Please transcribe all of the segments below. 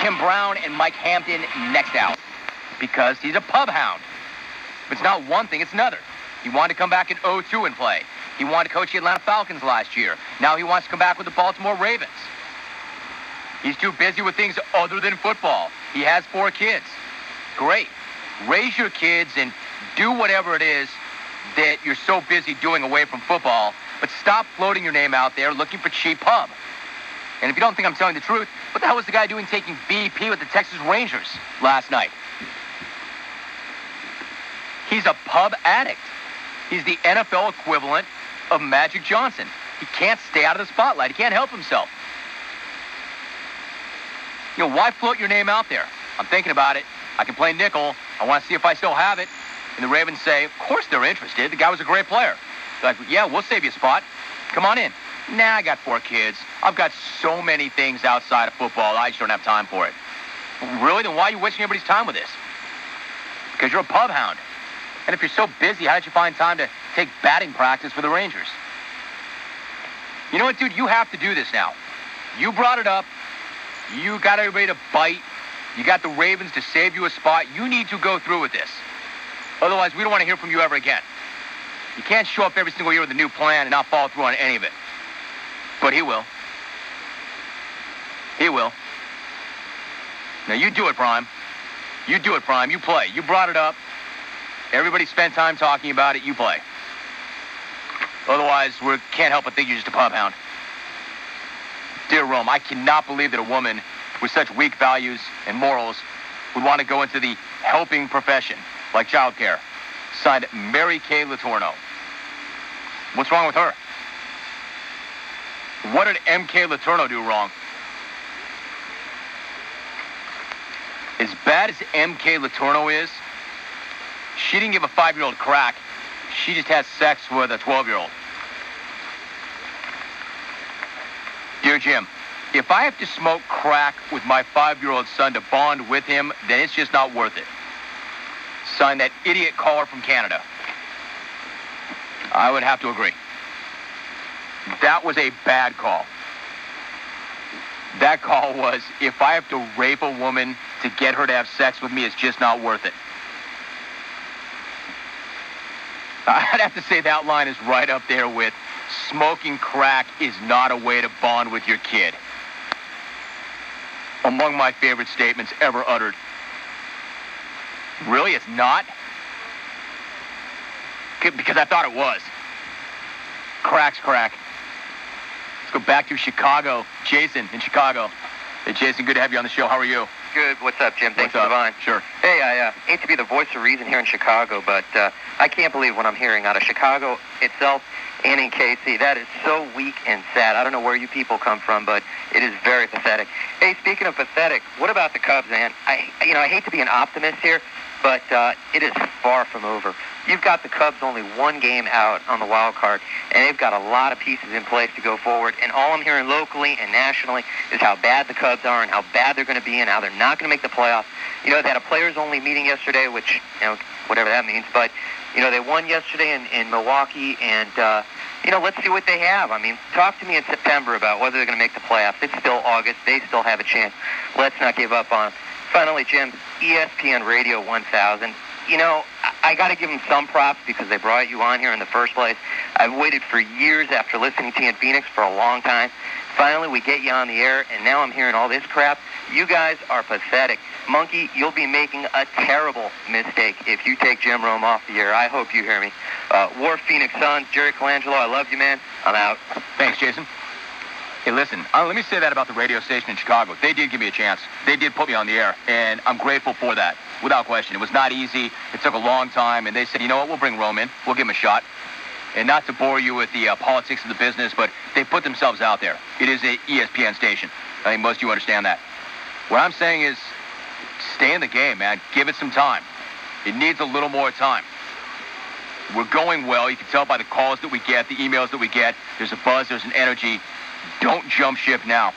Tim Brown and Mike Hampton next out because he's a pub hound. It's not one thing, it's another. He wanted to come back in 0-2 and play. He wanted to coach the Atlanta Falcons last year. Now he wants to come back with the Baltimore Ravens. He's too busy with things other than football. He has 4 kids. Great. Raise your kids and do whatever it is that you're so busy doing away from football, but stop floating your name out there looking for cheap pub. And if you don't think I'm telling the truth, what the hell was the guy doing taking BP with the Texas Rangers last night? He's a pub addict. He's the NFL equivalent of Magic Johnson. He can't stay out of the spotlight. He can't help himself. You know, why float your name out there? I'm thinking about it. I can play nickel. I want to see if I still have it. And the Ravens say, of course they're interested. The guy was a great player. They're like, yeah, we'll save you a spot. Come on in. Nah, I got 4 kids. I've got so many things outside of football. I just don't have time for it. Really? Then why are you wasting everybody's time with this? Because you're a pub hound. And if you're so busy, how did you find time to take batting practice for the Rangers? You know what, dude? You have to do this now. You brought it up. You got everybody to bite. You got the Ravens to save you a spot. You need to go through with this. Otherwise, we don't want to hear from you ever again. You can't show up every single year with a new plan and not follow through on any of it. But he will. He will. Now, you do it, Prime. You do it, Prime. You play. You brought it up. Everybody spent time talking about it. You play. Otherwise, we can't help but think you're just a pub hound. Dear Rome, I cannot believe that a woman with such weak values and morals would want to go into the helping profession like childcare. Signed, Mary Kay Letourneau. What's wrong with her? What did M.K. Letourneau do wrong? As bad as M.K. Letourneau is, she didn't give a 5-year-old crack. She just had sex with a 12-year-old. Dear Jim, if I have to smoke crack with my 5-year-old son to bond with him, then it's just not worth it. Signed, that idiot caller from Canada. I would have to agree. That was a bad call. That call was, if I have to rape a woman to get her to have sex with me, it's just not worth it. I'd have to say that line is right up there with smoking crack is not a way to bond with your kid. Among my favorite statements ever uttered. Really, it's not? Because I thought it was. Crack's crack. Let's go back to Chicago. Jason in Chicago. Hey, Jason, good to have you on the show. How are you? Good. What's up, Jim? Thanks for the vine. Sure. Hey, I hate to be the voice of reason here in Chicago, but I can't believe what I'm hearing out of Chicago itself and in KC. That is so weak and sad. I don't know where you people come from, but it is very pathetic. Hey, speaking of pathetic, what about the Cubs, man? I hate to be an optimist here, but it is far from over. You've got the Cubs only 1 game out on the wild card, and they've got a lot of pieces in place to go forward. And all I'm hearing locally and nationally is how bad the Cubs are and how bad they're going to be and how they're not going to make the playoffs. You know, they had a players-only meeting yesterday, which, whatever that means. But, they won yesterday in Milwaukee, and, let's see what they have. I mean, talk to me in September about whether they're going to make the playoffs. It's still August. They still have a chance. Let's not give up on them. Finally, Jim, ESPN Radio 1000. I got to give them some props because they brought you on here in the first place. I've waited for years after listening to you in Phoenix for a long time. Finally, we get you on the air, and now I'm hearing all this crap. You guys are pathetic. Monkey, you'll be making a terrible mistake if you take Jim Rome off the air. I hope you hear me. War Phoenix Suns, Jerry Colangelo, I love you, man. I'm out. Thanks, Jason. Hey, listen, let me say that about the radio station in Chicago. They did give me a chance. They did put me on the air, and I'm grateful for that, without question. It was not easy. It took a long time, and they said, you know what, we'll bring Rome in. We'll give him a shot. And not to bore you with the politics of the business, but they put themselves out there. It is an ESPN station. I think most of you understand that. What I'm saying is stay in the game, man. Give it some time. It needs a little more time. We're going well. You can tell by the calls that we get, the emails that we get. There's a buzz. There's an energy. Don't jump ship now.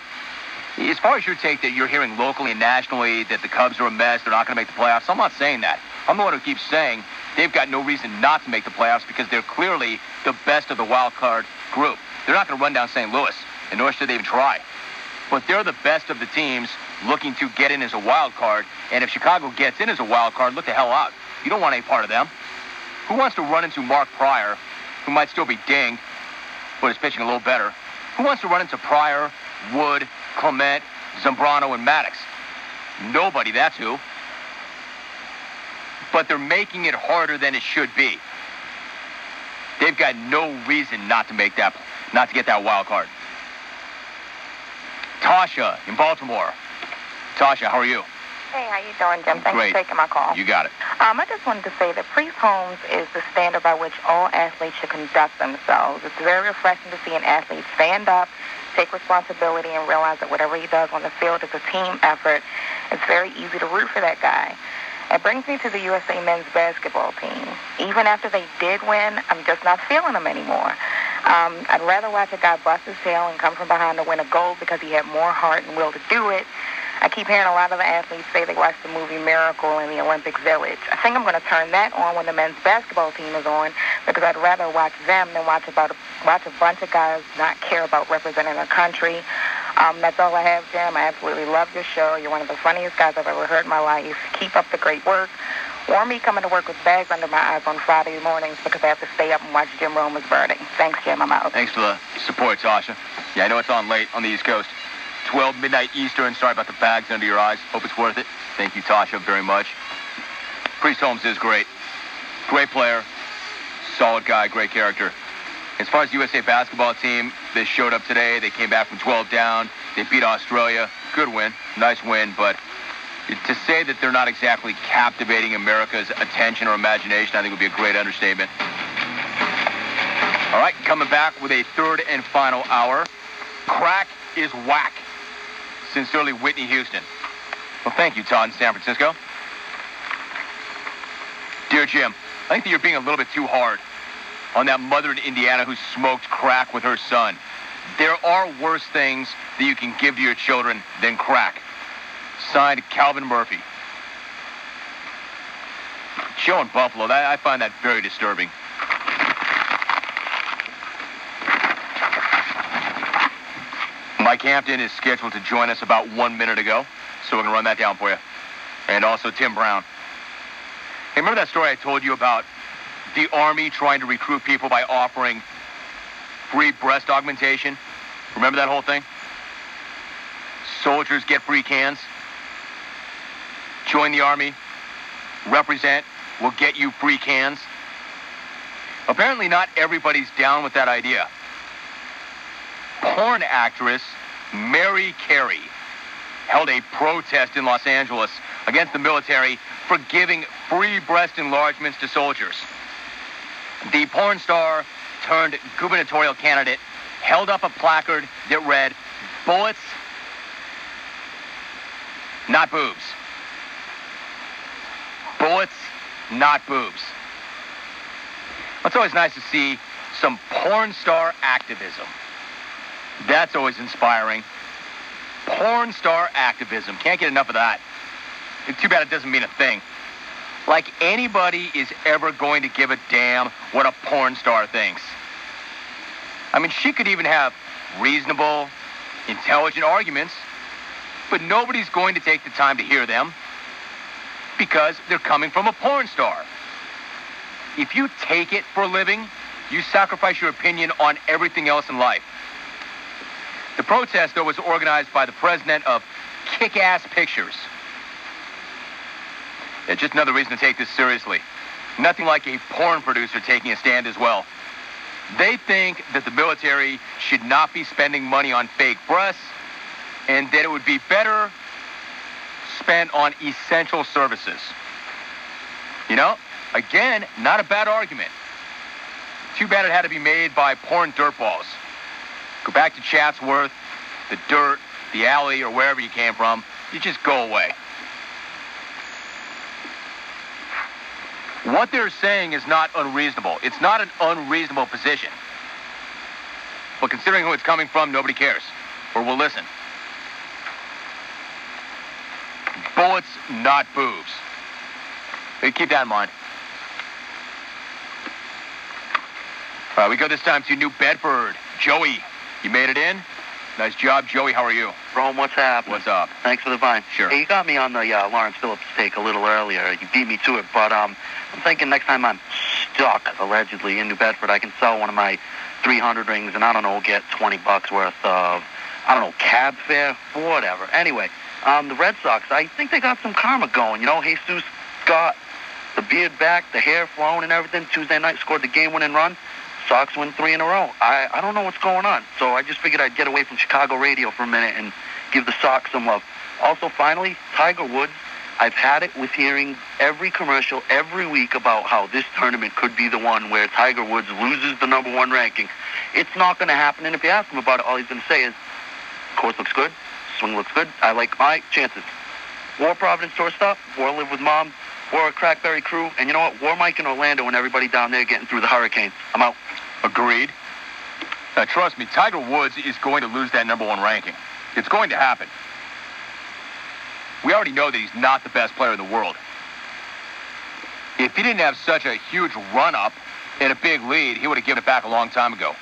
As far as your take that you're hearing locally and nationally that the Cubs are a mess, they're not going to make the playoffs, I'm not saying that. I'm the one who keeps saying they've got no reason not to make the playoffs because they're clearly the best of the wild card group. They're not going to run down St. Louis, and nor should they even try. but they're the best of the teams looking to get in as a wild card. And if Chicago gets in as a wild card, look the hell out. You don't want any part of them. Who wants to run into Mark Pryor, who might still be dinged, but is pitching a little better? Who wants to run into Pryor, Wood, Clement, Zambrano, and Maddox? Nobody, that's who. But they're making it harder than it should be. They've got no reason not to get that wild card. Tasha in Baltimore. Tasha, how are you? Hey, how you doing, Jim? Thanks Great. for taking my call. You got it. I just wanted to say that Priest Holmes is the standard by which all athletes should conduct themselves. It's very refreshing to see an athlete stand up, take responsibility, and realize that whatever he does on the field is a team effort. It's very easy to root for that guy. It brings me to the USA men's basketball team. Even after they did win, I'm just not feeling them anymore. I'd rather watch a guy bust his tail and come from behind to win a gold because he had more heart and will to do it. I keep hearing a lot of the athletes say they watched the movie Miracle in the Olympic Village. I think I'm going to turn that on when the men's basketball team is on because I'd rather watch them than watch a bunch of guys not care about representing their country. That's all I have, Jim. I absolutely love your show. You're one of the funniest guys I've ever heard in my life. Keep up the great work. Or me coming to work with bags under my eyes on Friday mornings because I have to stay up and watch Jim Rome's Burning. Thanks, Jim. I'm out. Thanks for the support, Tasha. Yeah, I know it's on late on the East Coast. 12 midnight Eastern. Sorry about the bags under your eyes. Hope it's worth it. Thank you, Tasha, very much. Priest Holmes is great. Great player. Solid guy. Great character. As far as the USA basketball team, they showed up today. They came back from 12 down. They beat Australia. Good win. Nice win. But to say that they're not exactly captivating America's attention or imagination, I think would be a great understatement. All right, coming back with a third and final hour. Crack is whack. Sincerely, Whitney Houston. Well, thank you, Todd in San Francisco. Dear Jim, I think that you're being a little bit too hard on that mother in Indiana who smoked crack with her son. There are worse things that you can give to your children than crack. Signed, Calvin Murphy. Joe in Buffalo, I find that very disturbing. Mike Hampton is scheduled to join us about 1 minute ago, so we're going to run that down for you. And also Tim Brown. Hey, remember that story I told you about the Army trying to recruit people by offering free breast augmentation? Remember that whole thing? Soldiers get free cans. Join the Army. Represent. We'll get you free cans. Apparently not everybody's down with that idea. Porn actress Mary Carey held a protest in Los Angeles against the military for giving free breast enlargements to soldiers. The porn star turned gubernatorial candidate held up a placard that read, "Bullets, not boobs. Bullets, not boobs." It's always nice to see some porn star activism. That's always inspiring. Porn star activism. Can't get enough of that. It's too bad it doesn't mean a thing. Like anybody is ever going to give a damn what a porn star thinks. I mean, she could even have reasonable, intelligent arguments, but nobody's going to take the time to hear them because they're coming from a porn star. If you take it for a living, you sacrifice your opinion on everything else in life. The protest, though, was organized by the president of Kick-Ass Pictures. It's just another reason to take this seriously. Nothing like a porn producer taking a stand as well. They think that the military should not be spending money on fake breasts and that it would be better spent on essential services. You know, again, not a bad argument. Too bad it had to be made by porn dirtballs. Go back to Chatsworth, the dirt, the alley, or wherever you came from. You just go away. What they're saying is not unreasonable. It's not an unreasonable position. But considering who it's coming from, nobody cares. Or will listen. Bullets, not boobs. Keep that in mind. All right, we go this time to New Bedford. Joey, you made it in? Nice job. Joey, how are you? Rome, what's happening? What's up? Thanks for the vine. Sure. Hey, you got me on the Lawrence Phillips take a little earlier. You beat me to it, but I'm thinking next time I'm stuck, allegedly, in New Bedford, I can sell one of my 300 rings and, I don't know, get $20 worth of, I don't know, cab fare, whatever. Anyway, the Red Sox, I think they got some karma going. You know, Jesus got the beard back, the hair flowing and everything. Tuesday night scored the game-winning run. Sox win 3 in a row. I don't know what's going on. So I just figured I'd get away from Chicago radio for a minute and give the Sox some love. Also, finally, Tiger Woods. I've had it with hearing every commercial every week about how this tournament could be the one where Tiger Woods loses the #1 ranking. It's not going to happen. And if you ask him about it, all he's going to say is, course looks good, swing looks good, I like my chances. War Providence tour stop, War Live with Mom, War Crackberry Crew, and you know what? War Mike in Orlando and everybody down there getting through the hurricanes. I'm out. Agreed. Now, trust me, Tiger Woods is going to lose that #1 ranking. It's going to happen. We already know that he's not the best player in the world. If he didn't have such a huge run-up and a big lead, he would have given it back a long time ago.